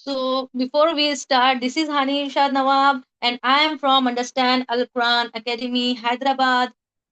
So before we start, this is Hani Irshad Nawab and I am from Understand Al Quran Academy Hyderabad.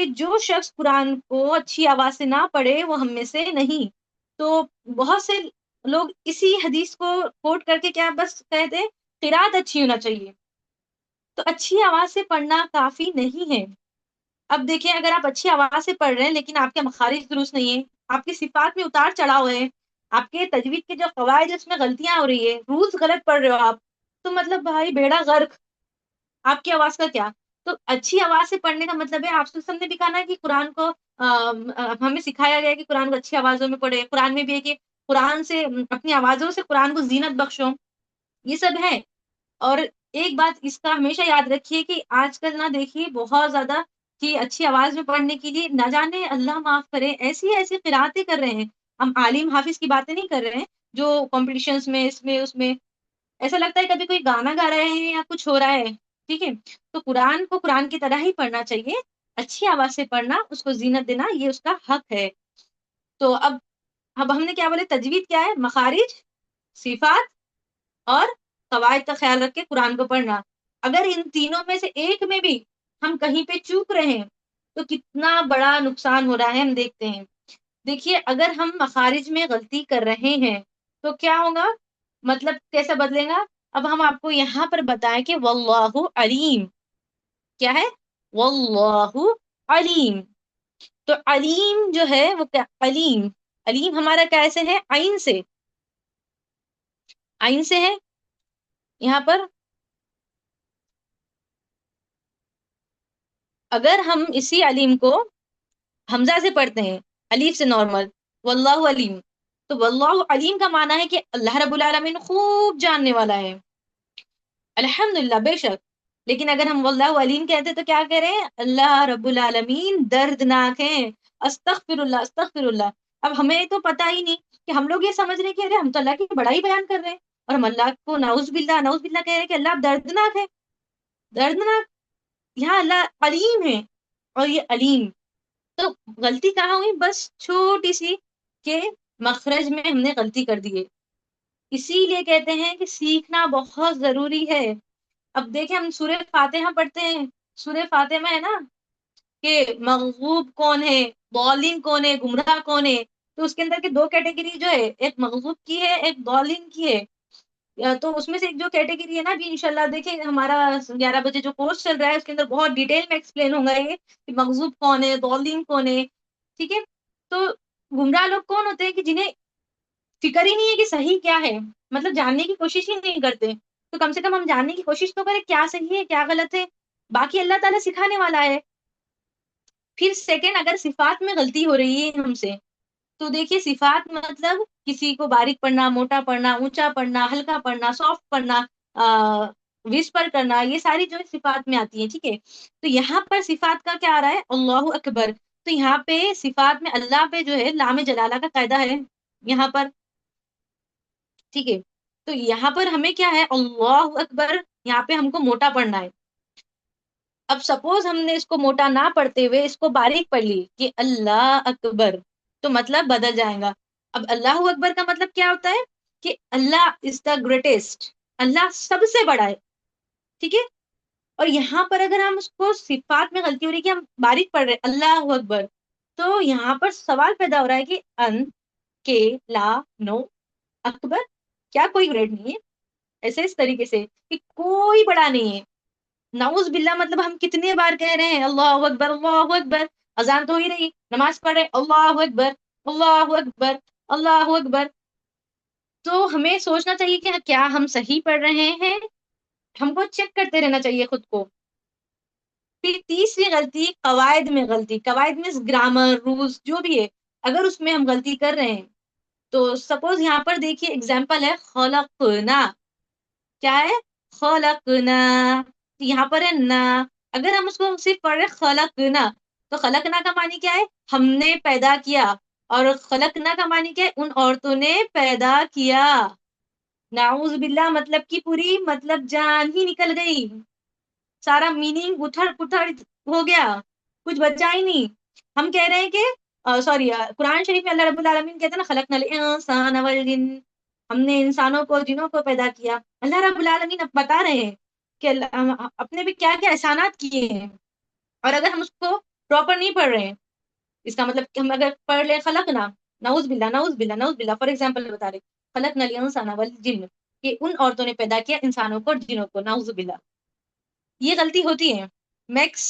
کہ جو شخص قرآن کو اچھی آواز سے نہ پڑھے وہ ہم میں سے نہیں. تو بہت سے لوگ اسی حدیث کو کوٹ کر کے کیا بس کہتے ہیں قرات اچھی ہونا چاہیے. تو اچھی آواز سے پڑھنا کافی نہیں ہے. اب دیکھیں اگر آپ اچھی آواز سے پڑھ رہے ہیں لیکن آپ کے مخارج درست نہیں ہے، آپ کی صفات میں اتار چڑھاؤ ہے، آپ کے تجوید کے جو قواعد اس میں غلطیاں ہو رہی ہے، رولز غلط پڑھ رہے ہو آپ، تو مطلب بھائی بیڑا غرق. آپ کی آواز کا کیا؟ تو اچھی آواز سے پڑھنے کا مطلب ہے آپ سے نے بھی کہا نا کہ قرآن کو ہمیں سکھایا گیا ہے کہ قرآن کو اچھی آوازوں میں پڑھے. قرآن میں بھی ہے کہ قرآن سے اپنی آوازوں سے قرآن کو زینت بخشو. یہ سب ہے. اور ایک بات اس کا ہمیشہ یاد رکھیے کہ آج کل نہ دیکھیے بہت زیادہ کہ اچھی آواز میں پڑھنے کے لیے نہ جانے اللہ معاف کرے ایسی ایسی قراتیں کر رہے ہیں. ہم عالم حافظ کی باتیں نہیں کر رہے ہیں جو کمپٹیشنز میں اس میں ایسا لگتا ہے کبھی کوئی گانا گا رہے ہیں یا کچھ ہو رہا ہے. ٹھیک ہے. تو قرآن کو قرآن کی طرح ہی پڑھنا چاہیے. اچھی آواز سے پڑھنا، اس کو زینت دینا، یہ اس کا حق ہے. تو اب ہم نے کیا بولے؟ تجوید کیا ہے؟ مخارج، صفات اور قواعد کا خیال رکھ کے قرآن کو پڑھنا. اگر ان تینوں میں سے ایک میں بھی ہم کہیں پہ چوک رہے ہیں تو کتنا بڑا نقصان ہو رہا ہے ہم دیکھتے ہیں. دیکھیے اگر ہم مخارج میں غلطی کر رہے ہیں تو کیا ہوگا؟ مطلب کیسے بدلے گا؟ اب ہم آپ کو یہاں پر بتائیں کہ واللہ علیم. کیا ہے؟ واللہ علیم. تو علیم جو ہے وہ کیا؟ علیم، علیم ہمارا کیسے ہے؟ عین سے، عین سے ہے یہاں پر. اگر ہم اسی علیم کو حمزہ سے پڑھتے ہیں، الف سے نارمل، واللہ علیم، تو واللہ علیم کا معنی ہے کہ اللہ رب العالمین خوب جاننے والا ہے. الحمدللہ، بے شک. لیکن اگر ہم واللہ علیم کہتے تو کیا کریں؟ اللہ رب العالمین دردناک ہیں. استغفر اللہ، استغفر اللہ. اب ہمیں تو پتہ ہی نہیں کہ ہم لوگ یہ سمجھ رہے کہ ارے ہم تو اللہ کی بڑائی بیان کر رہے ہیں اور ہم اللہ کو نعوذ باللہ نعوذ باللہ کہہ رہے ہیں کہ اللہ دردناک ہے. دردناک، یہاں اللہ علیم ہے اور یہ علیم. تو غلطی کہاں ہوئی؟ بس چھوٹی سی کہ مخرج میں ہم نے غلطی کر دی ہے. اسی لیے کہتے ہیں کہ سیکھنا بہت ضروری ہے. اب دیکھیں ہم سورہ فاتحہ پڑھتے ہیں، سورہ فاتحہ میں ہے نا کہ مغضوب کون ہے، ضالین کون ہے، گمراہ کون ہے. تو اس کے اندر کے دو کیٹیگری جو ہے، ایک مغضوب کی ہے، ایک ضالین کی ہے. تو اس میں سے ایک جو کیٹیگری ہے نا، ابھی انشاءاللہ دیکھیں ہمارا 11 بجے جو کورس چل رہا ہے اس کے اندر بہت ڈیٹیل میں ایکسپلین ہوگا یہ کہ مغضوب کون ہے، ضالین کون ہے. ٹھیک ہے. تو گمراہ لوگ کون ہوتے ہیں؟ کہ جنہیں فکر ہی نہیں ہے کہ صحیح کیا ہے، مطلب جاننے کی کوشش ہی نہیں کرتے. تو کم سے کم ہم جاننے کی کوشش تو کریں کیا صحیح ہے کیا غلط ہے. باقی اللہ تعالیٰ سکھانے والا ہے. پھر سیکنڈ، اگر صفات میں غلطی ہو رہی ہے ہم سے تو دیکھیے صفات مطلب کسی کو باریک پڑھنا، موٹا پڑھنا، اونچا پڑھنا، ہلکا پڑھنا، سافٹ پڑھنا، وسپر کرنا، یہ ساری جو صفات میں آتی ہیں. ٹھیک ہے. تو یہاں پر صفات کا کیا آ رہا ہے؟ اللہ اکبر. تو یہاں پہ صفات میں اللہ پہ جو ہے لام جلالہ کا قاعدہ ہے یہاں پر. ٹھیک ہے. تو یہاں پر ہمیں کیا ہے؟ اللہ اکبر، یہاں پہ ہم کو موٹا پڑھنا ہے. اب سپوز ہم نے اس کو موٹا نہ پڑھتے ہوئے اس کو باریک پڑھ لی کہ اللہ اکبر، تو مطلب بدل جائے گا. اب اللہ اکبر کا مطلب کیا ہوتا ہے؟ کہ اللہ از دا گریٹسٹ، اللہ سب سے بڑا ہے. ٹھیک ہے. اور یہاں پر اگر ہم اس کو صفات میں غلطی ہو رہی کہ ہم باریک پڑھ رہے اللہ اکبر، تو یہاں پر سوال پیدا ہو رہا ہے کہ ان کے لا نو اکبر، کیا کوئی گریڈ نہیں ہے؟ ایسے اس طریقے سے کہ کوئی بڑا نہیں ہے. نعوذ باللہ، مطلب ہم کتنے بار کہہ رہے ہیں اللہ اکبر اللہ اکبر، اذان تو ہی رہی، نماز پڑھ رہے اللہ اکبر اللہ اکبر اللہ اکبر. تو ہمیں سوچنا چاہیے کہ کیا ہم صحیح پڑھ رہے ہیں؟ ہم کو چیک کرتے رہنا چاہیے خود کو. پھر تیسری غلطی قواعد میں غلطی. قواعد میں گرامر، رولز جو بھی ہے، اگر اس میں ہم غلطی کر رہے ہیں تو سپوز یہاں پر دیکھیے اگزامپل ہے خلقنا. کیا ہے؟ خلقنا. یہاں پر ہے نا، اگر ہم اس کو صرف پڑھ رہے خلقنا تو خلقنا کا معنی کیا ہے؟ ہم نے پیدا کیا. اور خلقنا کا معنی کیا ہے؟ ان عورتوں نے پیدا کیا. نعوذ باللہ، مطلب کی پوری مطلب جان ہی نکل گئی، سارا میننگ اتھڑ پتھڑ ہو گیا، کچھ بچا ہی نہیں. ہم کہہ رہے ہیں کہ سوری، قرآن شریف میں اللہ رب العالمین کہتے ہیں نا خلقنا الانسان والجن، ہم نے انسانوں کو جنوں کو پیدا کیا. اللہ رب العالمین اب بتا رہے ہیں کہ اپنے بھی کیا کیا احسانات کیے ہیں. اور اگر ہم اس کو پراپر نہیں پڑھ رہے ہیں. اس کا مطلب کہ ہم اگر پڑھ لیں خلقنا، نعوذ باللہ نعوذ باللہ نعوذ باللہ، فار ایگزامپل بتا رہے خلقنا الانسان والجن، کہ ان عورتوں نے پیدا کیا انسانوں کو اور جنوں کو، نعوذ باللہ. یہ غلطی ہوتی ہے میکس.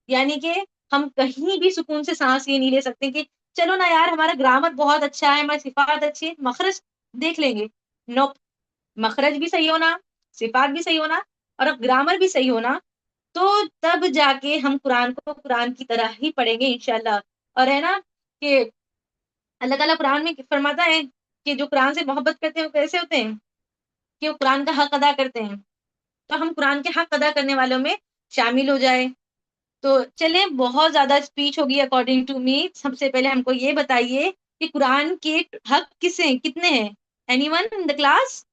یعنی کہ ہم کہیں بھی سکون سے سانس یہ نہیں لے سکتے کہ چلو نا یار ہمارا گرامر بہت اچھا ہے، ہماری صفات اچھی ہے، مخرج دیکھ لیں گے. نو، مخرج بھی صحیح ہونا، صفات بھی صحیح ہونا، اور اب گرامر بھی صحیح ہونا، تو تب جا کے ہم قرآن کو قرآن کی طرح ہی پڑھیں گے انشاءاللہ. اور ہے نا کہ اللہ تعالیٰ قرآن میں فرماتا ہے کہ جو قرآن سے محبت کرتے ہیں وہ کیسے ہوتے ہیں، کہ وہ قرآن کا حق ادا کرتے ہیں. تو ہم قرآن کے حق ادا کرنے والوں میں شامل ہو جائے. تو چلیں، بہت زیادہ اسپیچ ہوگی اکارڈنگ ٹو می. سب سے پہلے ہم کو یہ بتائیے کہ قرآن کے حق کتنے ہیں؟ Any one in the class?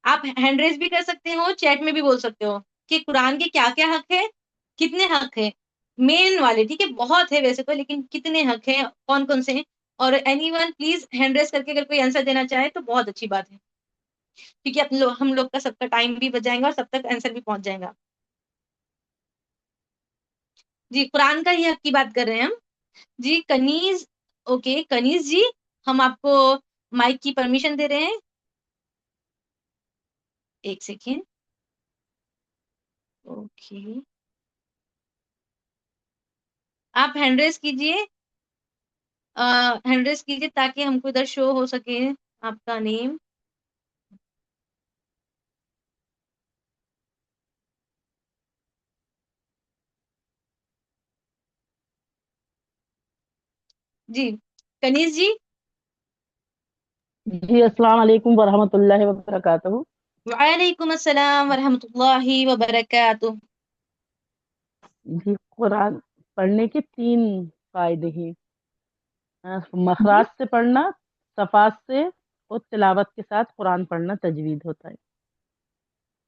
آپ ہینڈ ریز بھی کر سکتے ہو، چیٹ میں بھی بول سکتے ہو کہ قرآن کے کیا کیا حق ہے، کتنے حق ہے مین والے. ٹھیک ہے، بہت ہے ویسے تو، لیکن کتنے حق ہیں، کون کون سے ہیں؟ اور any one please hand raise کر کے اگر کوئی آنسر دینا چاہے تو بہت اچھی بات ہے، کیونکہ ہم لوگ کا سب کا ٹائم بھی بچ جائے گا اور سب تک آنسر بھی پہنچ جائے گا. جی قرآن کا ہی حق کی بات کر رہے ہیں ہم. جی کنیز، اوکے کنیز جی، ہم آپ کو مائک کی پرمیشن دے رہے ہیں. ایک سیکنڈ. اوکے، آپ ہینڈ ریز کیجئے، ہینڈ ریز کیجئے تاکہ ہم کو ادھر شو ہو سکے آپ کا نیم. جی کنیز جی. جی السلام علیکم ورحمۃ اللہ وبرکاتہ. وعلیکم السلام ورحمۃ اللہ وبرکاتہ. جی قرآن پڑھنے کے 3 فائدے ہیں: جی مخراج سے پڑھنا، صفات سے، اور تلاوت کے ساتھ قرآن پڑھنا تجوید ہوتا ہے.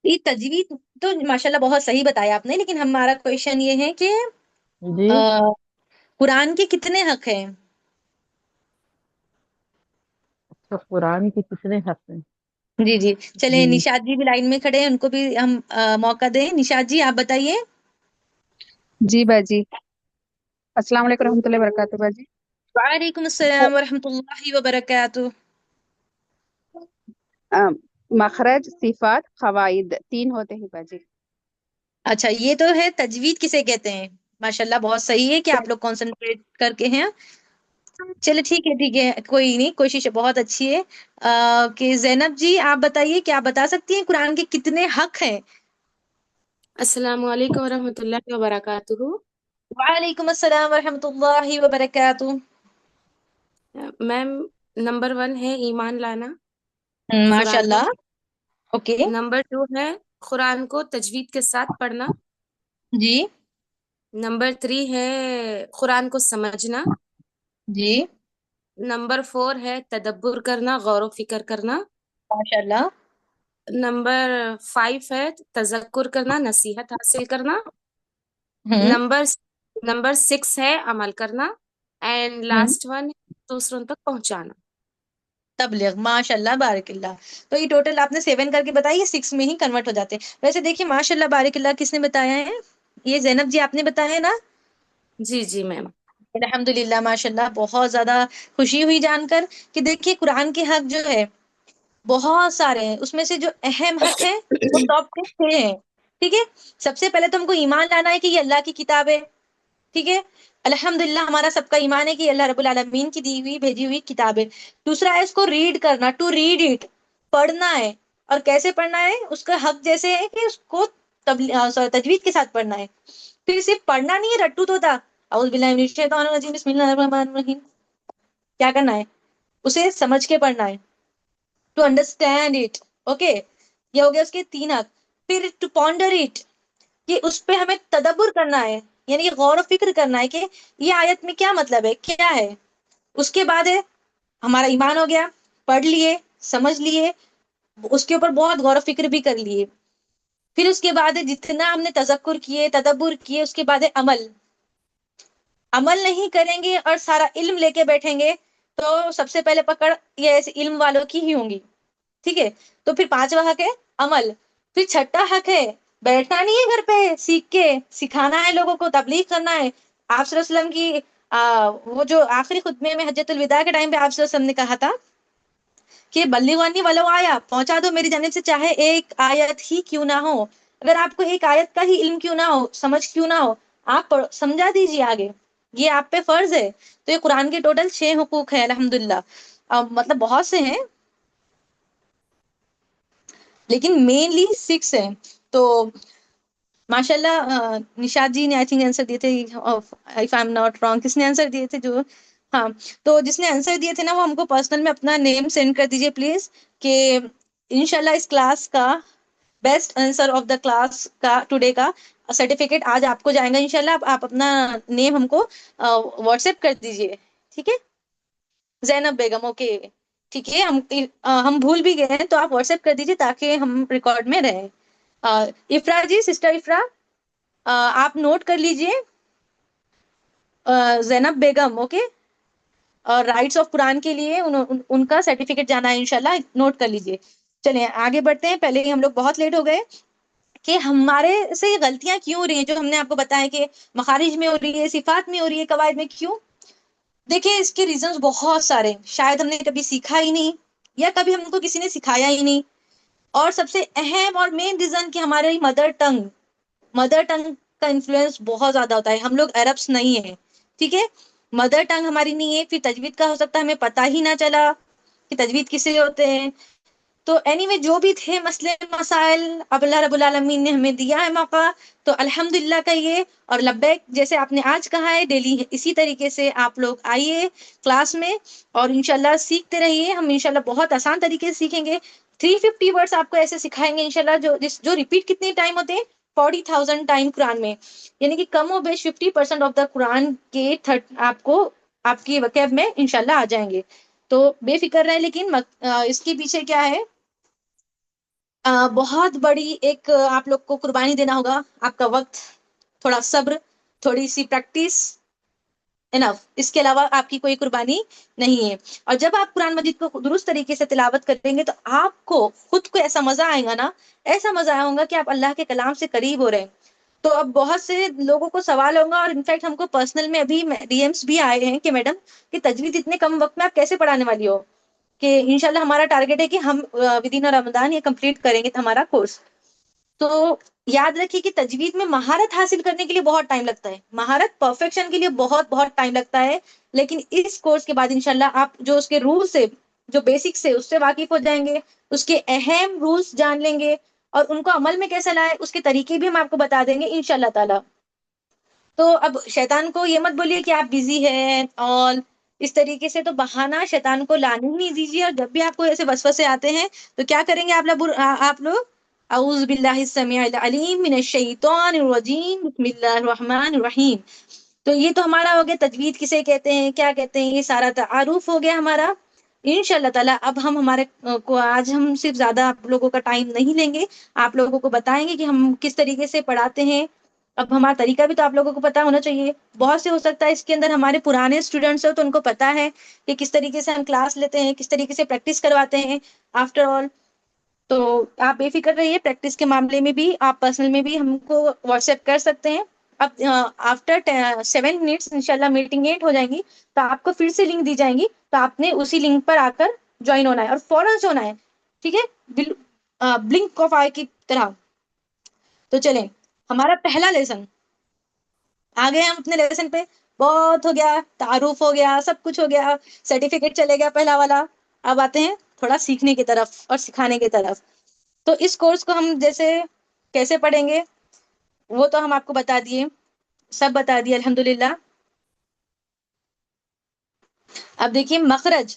یہ تجوید تو ماشاءاللہ بہت صحیح بتایا آپ نے، لیکن ہمارا کویشچن یہ ہے کہ جی قرآن کے کتنے حق ہیں؟ تو قرآن کے کتنے حق ہیں؟ جی جی چلیں، جی نشاد جی بھی لائن میں کھڑے ہیں، ان کو بھی ہم موقع دیں. نشاد جی آپ بتائیے. جی باجی، السلام علیکم رحمۃ اللہ وبرکاتہ باجی. وعلیکم السلام ورحمۃ اللہ وبرکاتہ. مخرج، صفات، قواعد 3 ہوتے ہیں باجی. اچھا، یہ تو ہے تجوید کسے کہتے ہیں. ماشاءاللہ بہت صحیح ہے کہ آپ لوگ کانسنٹریٹ کر کے ہیں. چلے ٹھیک ہے، کوئی نہیں، کوشش بہت اچھی ہے. کہ زینب جی آپ بتائیے، کیا آپ بتا سکتی ہیں قرآن کے کتنے حق ہیں؟ السلام علیکم ورحمۃ اللہ وبرکاتہ. وعلیکم السلام ورحمۃ اللہ وبرکاتہ. میم نمبر 1 ہے ایمان لانا ماشاء قرآن پر. اللہ. اوکے. نمبر 2 ہے قرآن کو تجوید کے ساتھ پڑھنا. جی نمبر 3 ہے قرآن کو سمجھنا. جی نمبر 4 ہے تدبر کرنا، غور و فکر کرنا. ماشاء اللہ. نمبر 5 ہے تذکر کرنا، نصیحت حاصل کرنا. ہوں نمبر 6 ہے عمل کرنا. اینڈ ہوں لاسٹ 1 دوسروں تک پہنچانا. تبلیغ. ماشاء اللہ بارک اللہ. تو یہ ٹوٹل آپ نے 7 کر کے بتائی، 6 میں ہی کنورٹ ہو جاتے ہیں. ویسے دیکھیے ماشاء اللہ بارک اللہ کس نے بتایا ہے؟ یہ زینب جی آپ نے بتایا نا. جی جی میم. الحمد للہ ماشاء اللہ، بہت زیادہ خوشی ہوئی جان کر کہ دیکھیے قرآن کے حق جو ہے بہت سارے ہیں. اس میں سے جو اہم حق ہے وہ ٹاپ کے 6 ہیں. ٹھیک ہے، سب سے پہلے تو ہم کو ایمان لانا ہے کہ یہ اللہ کی کتاب ہے. ٹھیک ہے، الحمد للہ ہمارا سب کا ایمان ہے کہ اللہ رب العالمین کی دی ہوئی بھیجی ہوئی کتاب ہے. دوسرا ہے اس کو ریڈ کرنا، ٹو ریڈ اٹ، پڑھنا ہے. اور کیسے پڑھنا ہے؟ اس کا حق جیسے ہے کہ اس کو تجوید کے ساتھ پڑھنا ہے. پھر صرف پڑھنا نہیں ہے رٹو تو تھا، اعوذ باللہ من الشیطان الرجیم بسم اللہ الرحمن الرحیم. کیا کرنا ہے؟ اسے سمجھ کے پڑھنا ہے، ٹو انڈرسٹینڈ اٹ. اوکے، یہ ہو گیا اس کے 3 حق. پھر ٹو پونڈر اٹ، کہ اس پہ ہمیں تدبر کرنا ہے، یعنی غور و فکر کرنا ہے کہ یہ آیت میں کیا مطلب ہے، کیا ہے. اس کے بعد ہے ہمارا ایمان ہو گیا، پڑھ لیے، سمجھ لیے، اس کے اوپر بہت غور و فکر بھی کر لیے. پھر اس کے بعد ہے جتنا ہم نے تذکر کیے، تدبر کیے، اس کے بعد ہے عمل. عمل نہیں کریں گے اور سارا علم لے کے بیٹھیں گے تو سب سے پہلے پکڑ یہ ایسے علم والوں کی ہی ہوں گی. ٹھیک ہے، تو پھر 5واں حق ہے عمل. پھر 6واں حق ہے بیٹھنا نہیں ہے گھر پہ سیکھ کے، سکھانا ہے لوگوں کو، تبلیغ کرنا ہے۔ آپ صلی اللہ علیہ وسلم کی وہ جو آخری خطبے میں حجۃ الوداع کے ٹائم پہ آپ صلی اللہ علیہ وسلم نے کہا تھا کہ بلغونی ولو آیا، پہنچا دو میری جانب سے چاہے ایک آیت ہی کیوں نہ ہو، اگر آپ کو ایک آیت کا ہی علم کیوں نہ ہو، سمجھ کیوں نہ ہو، آپ سمجھا دیجیے آگے، یہ آپ پہ فرض ہے۔ تو یہ قرآن کے ٹوٹل 6 حقوق ہیں الحمدللہ، مطلب بہت سے ہیں لیکن مینلی 6 ہیں۔ تو ماشاءاللہ نشاد جی نے آئی تھنک آنسر دیے تھے، if I am not wrong, کس نے آنسر دیے تھے جو، ہاں، تو جس نے آنسر دیے تھے نا وہ ہم کو پرسنل میں اپنا نیم سینڈ کر دیجیے پلیز، کہ انشاءاللہ اس کلاس کا best answer of the class کا ٹوڈے کا سرٹیفکیٹ آج آپ کو جائے گا انشاءاللہ۔ آپ اپنا نیم ہم کو واٹس ایپ کر دیجیے، ٹھیک ہے؟ زینب بیگم، اوکے ٹھیک ہے، ہم بھول بھی گئے ہیں تو آپ واٹس ایپ کر دیجیے تاکہ ہم ریکارڈ میں رہیں۔ افرا جی، سسٹر افرا، آپ نوٹ کر لیجئے زینب بیگم، اوکے، اور رائٹس آف قرآن کے لیے ان کا سرٹیفکیٹ جانا ہے انشاءاللہ، نوٹ کر لیجئے۔ چلیں آگے بڑھتے ہیں، پہلے ہی ہم لوگ بہت لیٹ ہو گئے کہ ہمارے سے یہ غلطیاں کیوں ہو رہی ہیں جو ہم نے آپ کو بتایا کہ مخارج میں ہو رہی ہے، صفات میں ہو رہی ہے، قواعد میں کیوں؟ دیکھیں اس کے ریزنز بہت سارے ہیں، شاید ہم نے کبھی سیکھا ہی نہیں یا کبھی ہم کو کسی نے سکھایا ہی نہیں، اور سب سے اہم اور مین ریزن کہ ہماری مدر ٹنگ کا انفلوئنس بہت زیادہ ہوتا ہے، ہم لوگ عربس نہیں ہیں، ٹھیک ہے؟ مدر ٹنگ ہماری نہیں ہے، پھر تجوید کا ہو سکتا ہے ہمیں پتہ ہی نہ چلا کہ تجوید کسے ہوتے ہیں۔ تو اینی وے جو بھی تھے مسئلے مسائل، اب اللہ رب العالمین نے ہمیں دیا ہے موقع، تو الحمدللہ کہیے اور لبیک، جیسے آپ نے آج کہا ہے ڈیلی اسی طریقے سے آپ لوگ آئیے کلاس میں اور انشاءاللہ سیکھتے رہیے، ہم انشاءاللہ بہت آسان طریقے سے سیکھیں گے۔ 350 ورڈز آپ کو ایسے سکھائیں گے انشاءاللہ جو ریپیٹ کتنے ٹائم ہوتے ہیں، 40,000 ٹائم قرآن میں، یعنی کہ کم و بیش 50% آف دا قرآن کے آپ کو آپ کی وقب میں انشاءاللہ آ جائیں گے۔ تو بے فکر رہیں، لیکن اس کے پیچھے کیا ہے، بہت بڑی ایک آپ لوگ کو قربانی دینا ہوگا، آپ کا وقت، تھوڑا صبر، تھوڑی سی پریکٹس، انف، اس کے علاوہ آپ کی کوئی قربانی نہیں ہے۔ اور جب آپ قرآن مجید کو درست طریقے سے تلاوت کریں گے تو آپ کو خود کو ایسا مزہ آئے گا نا، ایسا مزہ آئے ہوگا کہ آپ اللہ کے کلام سے قریب ہو رہے ہیں۔ تو اب بہت سے لوگوں کو سوال ہوگا، اور انفیکٹ ہم کو پرسنل میں ابھی ڈی ایمس بھی آئے ہیں کہ میڈم کہ تجوید اتنے کم وقت میں آپ کیسے پڑھانے والی ہو، کہ انشاءاللہ ہمارا ٹارگیٹ ہے کہ ہم ودین رمضان یہ کمپلیٹ کریں گے ہمارا کورس۔ تو یاد رکھیے کہ تجوید میں مہارت حاصل کرنے کے لیے بہت ٹائم لگتا ہے، مہارت پرفیکشن کے لیے بہت بہت ٹائم لگتا ہے، لیکن اس کورس کے بعد انشاءاللہ آپ جو اس کے رول سے، جو بیسک سے اس سے واقف ہو جائیں گے، اس کے اہم رولز جان لیں گے اور ان کو عمل میں کیسے لائے اس کے طریقے بھی ہم آپ کو بتا دیں گے انشاءاللہ تعالی۔ تو اب شیطان کو یہ مت بولیے کہ آپ بزی ہیں اور اس طریقے سے، تو بہانہ شیطان کو لانے ہی نہیں دیجیے، اور جب بھی آپ کو ایسے وسوسے آتے ہیں تو کیا کریں گے آپ لوگ اعوذ باللہ السمیع العلیم من الشیطان الرجیم بسم اللہ الرحمن الرحیم۔ تو یہ تو ہمارا ہو گیا تجوید کسے کہتے ہیں، کیا کہتے ہیں، یہ سارا تعارف ہو گیا ہمارا انشاءاللہ تعالیٰ۔ اب ہم ہمارے کو آج ہم صرف زیادہ آپ لوگوں کا ٹائم نہیں لیں گے، آپ لوگوں کو بتائیں گے کہ ہم کس طریقے سے پڑھاتے ہیں۔ اب ہمارا طریقہ بھی تو آپ لوگوں کو پتا ہونا چاہیے، بہت سے ہو سکتا ہے اس کے اندر ہمارے پرانے اسٹوڈنٹس ہو تو ان کو پتا ہے کہ کس طریقے سے ہم کلاس لیتے ہیں، کس طریقے سے پریکٹس کرواتے ہیں آفٹر آل۔ تو آپ بے فکر رہیے، پریکٹس کے معاملے میں بھی آپ پرسنل میں بھی ہم کو واٹس ایپ کر سکتے ہیں۔ اب آفٹر 7 منٹس انشاءاللہ میٹنگ 8 ہو جائیں گی تو آپ کو پھر سے لنک دی جائیں گی، تو آپ نے اسی لنک پر آ کر جوائن ہونا ہے اور فوراً سے ہونا ہے، ٹھیک ہے، بلنک آف آئی کی طرح۔ تو چلیں ہمارا پہلا لیسن آ گئے ہم اپنے لیسن پہ، بہت ہو گیا، تعارف ہو گیا، سب کچھ ہو گیا، سرٹیفکیٹ چلے گیا پہلا والا۔ اب آتے ہیں تھوڑا سیکھنے کی طرف اور سکھانے کی طرف۔ تو اس کورس کو ہم جیسے کیسے پڑھیں گے وہ تو ہم آپ کو بتا دیے، سب بتا دیے الحمدللہ۔ اب دیکھیے مخرج،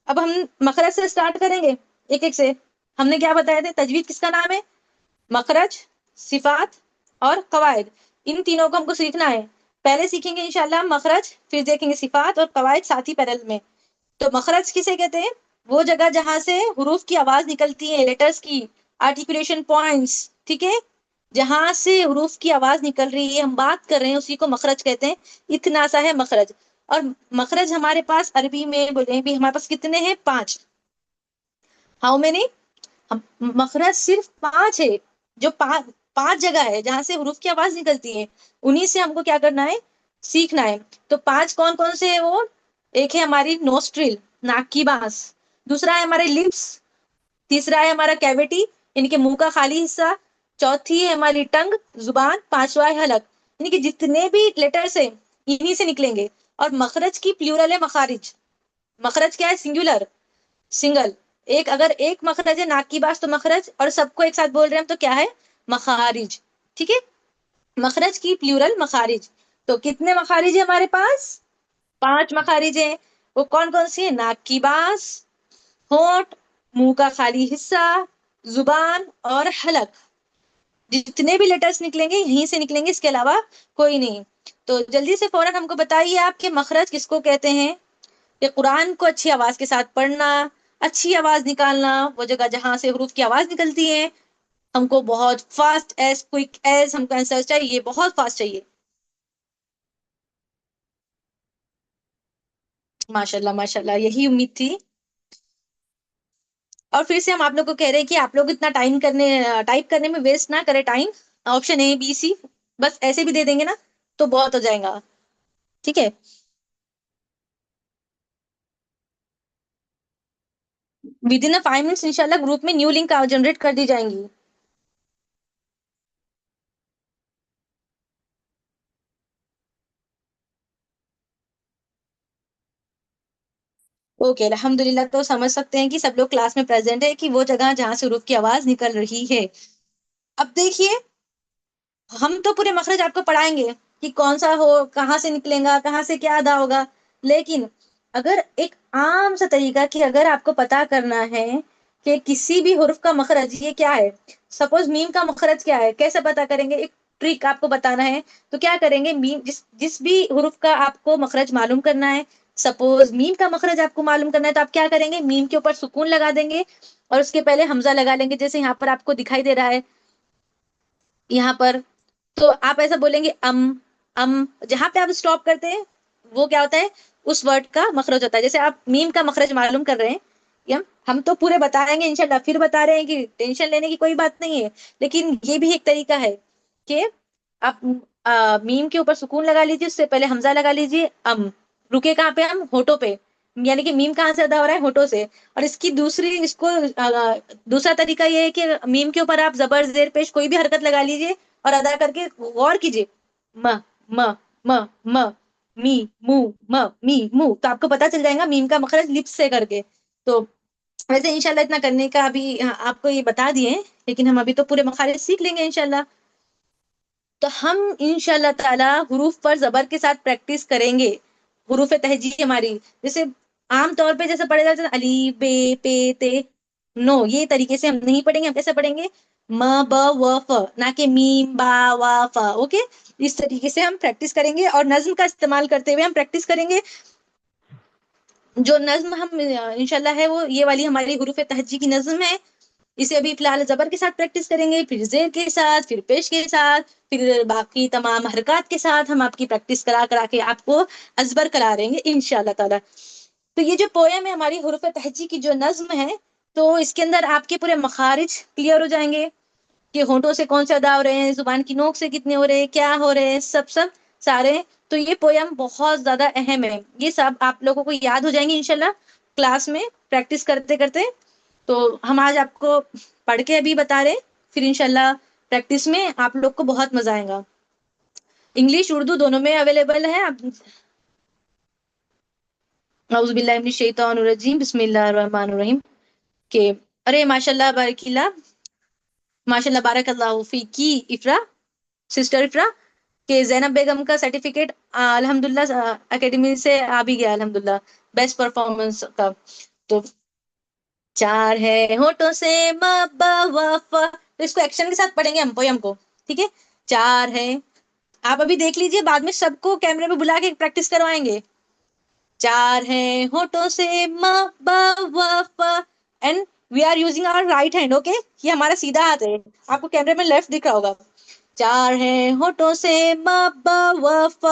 اب ہم مخرج سے سٹارٹ کریں گے ایک ایک سے۔ ہم نے کیا بتایا تھے، تجوید کس کا نام ہے، مخرج، صفات اور قواعد، ان تینوں کو ہم کو سیکھنا ہے۔ پہلے سیکھیں گے انشاءاللہ مخرج، پھر دیکھیں گے صفات اور قواعد ساتھ ہی پیرل میں۔ تو مخرج کسے کہتے ہیں، وہ جگہ جہاں سے حروف کی آواز نکلتی ہے، لیٹرز کی آرٹیکولیشن پوائنٹس، ٹھیک ہے، جہاں سے حروف کی آواز نکل رہی ہے ہم بات کر رہے ہیں اسی کو مخرج کہتے ہیں، اتنا سا ہے مخرج۔ اور مخرج ہمارے پاس عربی میں بولیں بھی ہمارے پاس کتنے ہیں، 5۔ ہاؤ مینی، مخرج صرف 5 ہے، جو 5 جگہ ہے جہاں سے حروف کی آواز نکلتی ہے، انہی سے ہم کو کیا کرنا ہے، سیکھنا ہے۔ تو 5 کون کون سے ہے وہ؟ ایک ہے ہماری نوسٹرل، ناک کی بانس، دوسرا ہے ہمارے لپس، تیسرا ہے ہمارا کیویٹی یعنی کہ منہ کا خالی حصہ، چوتھی ہے ہماری ٹنگ زبان، پانچواں ہے حلق، یعنی کہ جتنے بھی لیٹرز ہیں انہی سے نکلیں گے۔ اور مخرج کی پلیورل ہے مخارج، مخرج کیا ہے، سنگولر، سنگل، ایک اگر ایک مخرج ہے ناک کی بانس تو مخرج، اور سب کو ایک ساتھ بول رہے ہیں ہم تو کیا ہے، مخارج، ٹھیک ہے، مخرج کی پلیورل مخارج۔ تو کتنے مخارج ہیں ہمارے پاس؟ 5 مخارج ہیں، وہ کون کون سی ہیں؟ ناک کی بانس، ہونٹ، منہ کا خالی حصہ، زبان اور حلق، جتنے بھی لیٹرز نکلیں گے یہیں سے نکلیں گے، اس کے علاوہ کوئی نہیں۔ تو جلدی سے فوراً ہم کو بتائیے آپ کہ مخرج کس کو کہتے ہیں؟ کہ قرآن کو اچھی آواز کے ساتھ پڑھنا، اچھی آواز نکالنا، وہ جگہ جہاں سے حروف کی آواز نکلتی ہے، ہم کو بہت فاسٹ ایز کوئک ایز ہم کو آنسر چاہیے، بہت فاسٹ چاہیے۔ ماشاءاللہ ماشاءاللہ، یہی امید تھی۔ اور پھر سے ہم آپ لوگ کو کہہ رہے ہیں کہ آپ لوگ اتنا ٹائپ کرنے میں ویسٹ نہ کرے ٹائم، آپشن اے بی سی بس ایسے بھی دے دیں گے نا تو بہت ہو جائے گا، ٹھیک ہے۔ ود ان 5 منٹس انشاءاللہ گروپ میں نیو لنک جنریٹ کر دی جائیں گی۔ اوکے الحمدللہ، تو سمجھ سکتے ہیں کہ سب لوگ کلاس میں پریزنٹ ہے کہ وہ جگہ جہاں سے حروف کی آواز نکل رہی ہے۔ اب دیکھیے ہم تو پورے مخرج آپ کو پڑھائیں گے کہ کون سا ہو، کہاں سے نکلے گا، کہاں سے کیا ادا ہوگا، لیکن اگر ایک عام سا طریقہ کہ اگر آپ کو پتا کرنا ہے کہ کسی بھی حرف کا مخرج یہ کیا ہے، سپوز میم کا مخرج کیا ہے، کیسے پتا کریں گے؟ ایک ٹرک آپ کو بتانا ہے، تو کیا کریں گے، میم جس بھی حرف کا آپ کو مخرج معلوم کرنا ہے، سپوز میم کا مخرج آپ کو معلوم کرنا ہے تو آپ کیا کریں گے، میم کے اوپر سکون لگا دیں گے اور اس کے پہلے حمزہ لگا لیں گے، جیسے یہاں پر آپ کو دکھائی دے رہا ہے یہاں پر۔ تو آپ ایسا بولیں گے جہاں پہ آپ اسٹاپ کرتے ہیں وہ کیا ہوتا ہے، اس ورڈ کا مخرج ہوتا ہے۔ جیسے آپ میم کا مخرج معلوم کر رہے ہیں، ہم تو پورے بتائیں گے انشاءاللہ، پھر بتا رہے ہیں کہ ٹینشن لینے کی کوئی بات نہیں ہے، لیکن یہ بھی ایک طریقہ ہے کہ آپ میم کے اوپر سکون لگا لیجیے، اس سے پہلے حمزہ لگا لیجیے، رکے کہاں پہ ہم، ہونٹوں پہ، یعنی کہ میم کہاں سے ادا ہو رہا ہے، ہونٹوں سے۔ اور اس کی دوسرا طریقہ یہ ہے کہ میم کے اوپر آپ زبر زیر پیش کوئی بھی حرکت لگا لیجیے اور ادا کر کے غور کیجیے، م م م م می مو م می مو، تو آپ کو پتا چل جائے گا میم کا مخرج لپس سے کر کے۔ تو ویسے انشاءاللہ اتنا کرنے کا ابھی آپ کو یہ بتا دیے، لیکن ہم ابھی تو پورے مخارج سیکھ لیں گے انشاءاللہ۔ تو ہم انشاءاللہ تعالی حروف پر زبر کے ساتھ پریکٹس کریں گے، حروف تہجی ہماری جیسے عام طور پہ جیسے پڑھے جاتے ہیں الف بے پے تے، نو، یہ طریقے سے ہم نہیں پڑھیں گے، ہم کیسے پڑھیں گے، م ب و ف، نہ کہ میم با وا فا، اوکے، اس طریقے سے ہم پریکٹس کریں گے اور نظم کا استعمال کرتے ہوئے ہم پریکٹس کریں گے۔ جو نظم ہم انشاءاللہ ہے وہ یہ والی ہماری حروف تہجی کی نظم ہے، اسے ابھی فی الحال زبر کے ساتھ پریکٹس کریں گے، پھر زیر کے ساتھ، پھر پیش کے ساتھ، پھر باقی تمام حرکات کے ساتھ ہم آپ کی پریکٹس کرا کے آپ کو ازبر کرا رہیں گے انشاءاللہ تعالی۔ تو یہ جو پویم ہے ہماری حروف تہجی کی جو نظم ہے، تو اس کے اندر آپ کے پورے مخارج کلیئر ہو جائیں گے کہ ہونٹوں سے کون سے ادا ہو رہے ہیں، زبان کی نوک سے کتنے ہو رہے ہیں، کیا ہو رہے ہیں، سب سارے۔ تو یہ پویم بہت زیادہ اہم ہے، یہ سب آپ لوگوں کو یاد ہو جائیں گے انشاءاللہ کلاس میں پریکٹس کرتے کرتے۔ تو ہم آج آپ کو پڑھ کے ابھی بتا رہے، پھر انشاءاللہ پریکٹس میں آپ لوگ کو بہت مزہ آئے گا۔ انگلش اردو دونوں میں اویلیبل ہے۔ اعوذ باللہ من الشیطان الرجیم، بسم اللہ الرحمن الرحیم۔ کہ ارے ماشاءاللہ بارک اللہ، ماشاءاللہ بارک اللہ فیکی افرا، سسٹر افرا، کہ زینب بیگم کا سرٹیفکیٹ الحمدللہ اکیڈمی سے آ بھی گیا الحمدللہ بیسٹ پرفارمنس کا۔ تو 4 ہے ہونٹوں سے م ب و ف، تو اس کو ایکشن کے ساتھ پڑھیں گے ہم پویم کو، ٹھیک ہے۔ 4 ہے، آپ ابھی دیکھ لیجئے، بعد میں سب کو کیمرے میں بلا کے پریکٹس کروائیں گے۔ 4 ہے ہونٹوں سے م ب و ف، and we are using our right hand, okay, یہ ہمارا سیدھا ہاتھ ہے، آپ کو کیمرے میں لیفٹ دکھ رہا ہوگا۔ 4 ہے ہونٹوں سے م ب و ف،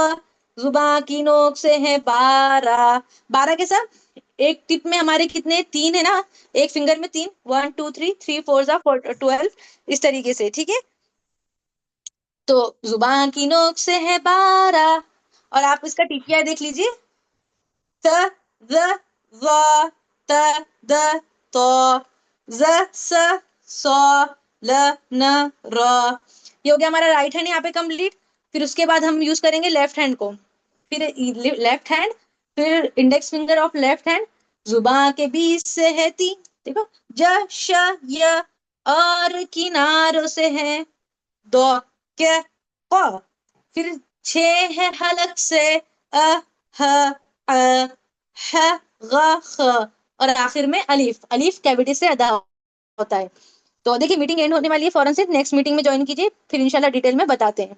زباں کی نوک سے ہے 12، 12 کے ساتھ ایک ٹپ میں ہمارے کتنے 3 ہے نا، ایک فنگر میں 3، 1 2 3، 3 4 12، اس طریقے سے، ٹھیک ہے۔ تو زبان کی نوک سے ہے 12. اور آپ اس کا ٹیپیا دیکھ لیجیے. ت ذ ظ ت د ط ز س ص ل ن ر. یہ ہو گیا ہمارا رائٹ ہینڈ یہاں پہ کمپلیٹ. پھر اس کے بعد ہم یوز کریں گے لیفٹ ہینڈ کو. پھر لیفٹ ہینڈ، پھر index finger of left hand, زبان کے بیچ سے ہے 3. دیکھو ج ش ی اور کناروں سے ہے 2 ک ق. پھر 6 ہے حلق سے ا ہ ا ح غ خ. اور آخر میں الف. الف کیوٹی سے ادا ہوتا ہے. تو دیکھیے میٹنگ اینڈ ہونے والی ہے فوراً سے. نیکسٹ میٹنگ میں جوائن کیجیے، پھر انشاءاللہ ڈیٹیل میں بتاتے ہیں.